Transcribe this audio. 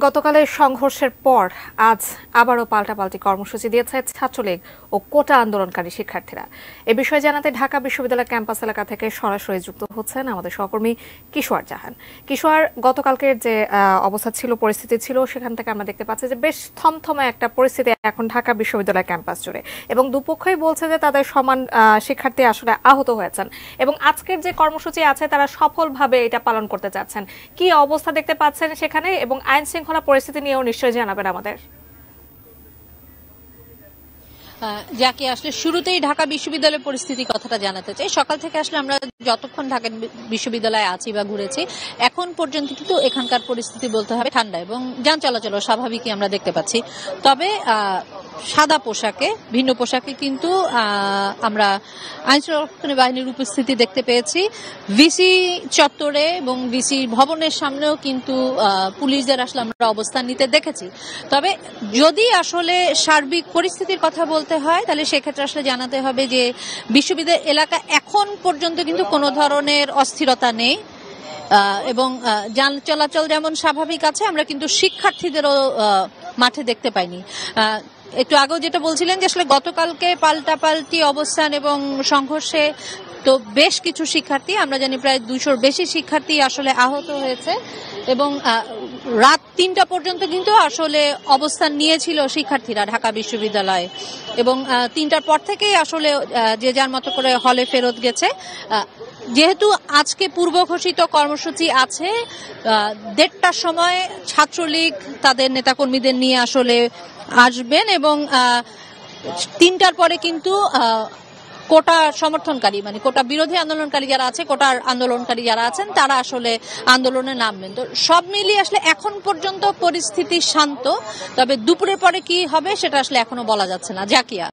গতকালের সংঘর্ষের পর আজ আবারও পাল্টাপাল্টি কর্মসূচি দিয়েছে ছাত্রলীগ ও কোটা আন্দোলনকারী শিক্ষার্থীরা। এ বিষয়ে জানাতে ঢাকা বিশ্ববিদ্যালয় ক্যাম্পাস এলাকা থেকে সরাসরি যুক্ত হচ্ছেন আমাদের সহকর্মী কিশোর জাহান। কিশোর, গতকালকের যে অবস্থা ছিল, পরিস্থিতি ছিল, সেখান থেকে আমরা দেখতে পাচ্ছি যে বেশ থমথমে একটা পরিস্থিতি এখন ঢাকা বিশ্ববিদ্যালয় ক্যাম্পাস জুড়ে, এবং দুপক্ষই বলছে যে তাদের সমান শিক্ষার্থী আসলে আহত হয়েছেন, এবং আজকের যে কর্মসূচি আছে তারা সফলভাবে এটা পালন করতে চাচ্ছেন। কি অবস্থা দেখতে পাচ্ছেন সেখানে, এবং আইন শৃঙ্খলা পরিস্থিতি নিয়েও নিশ্চয়ই জানাবেন আমাদের। যাকে আসলে শুরুতেই ঢাকা বিশ্ববিদ্যালয়ের পরিস্থিতি কথাটা জানাতে চাই। সকাল থেকে আসলে আমরা যতক্ষণ ঢাকা বিশ্ববিদ্যালয়ে আছি বা ঘুরেছি, এখন পর্যন্ত কিন্তু এখানকার পরিস্থিতি বলতে হবে ঠান্ডা, এবং যান চলাচল স্বাভাবিকই আমরা দেখতে পাচ্ছি। তবে সাদা পোশাকে, ভিন্ন পোশাকে কিন্তু আমরা আইনশৃঙ্খলা বাহিনীর উপস্থিতি দেখতে পেয়েছি। ভিসি চত্বরে এবং ভিসি ভবনের সামনেও কিন্তু পুলিশদের আসলে আমরা অবস্থান নিতে দেখেছি। তবে যদি আসলে সার্বিক পরিস্থিতির কথা বলতে হয়, তাহলে সেক্ষেত্রে আসলে জানাতে হবে যে বিশ্ববিদ্যালয় এলাকা এখন পর্যন্ত কিন্তু কোনো ধরনের অস্থিরতা নেই, এবং যান চলাচল যেমন স্বাভাবিক আছে, আমরা কিন্তু শিক্ষার্থীদেরও মাঠে দেখতে পাইনি। একটু আগেও যেটা বলছিলেন যে আসলে গতকালকে পাল্টাপাল্টি অবস্থান এবং সংঘর্ষে তো বেশ কিছু শিক্ষার্থী, আমরা জানি প্রায় 200-র বেশি শিক্ষার্থী আসলে আহত হয়েছে, এবং রাত 3টা পর্যন্ত কিন্তু আসলে অবস্থান নিয়েছিল শিক্ষার্থীরা ঢাকা বিশ্ববিদ্যালয়ে, এবং 3টার পর থেকেই আসলে যে যার মতো করে হলে ফেরত গেছে। যেহেতু আজকে পূর্ব ঘোষিত কর্মসূচি আছে, 1:30টার সময় ছাত্রলীগ তাদের নেতাকর্মীদের নিয়ে আসলে আসবেন, এবং 3টার পরে কিন্তু কোটা সমর্থনকারী, মানে কোটা বিরোধী আন্দোলনকারী যারা আছে, কোটার আন্দোলনকারী যারা আছেন, তারা আসলে আন্দোলনে নামবেন। তো সব মিলিয়ে আসলে এখন পর্যন্ত পরিস্থিতি শান্ত, তবে দুপুরের পরে কি হবে সেটা আসলে এখনো বলা যাচ্ছে না। জাকিয়া।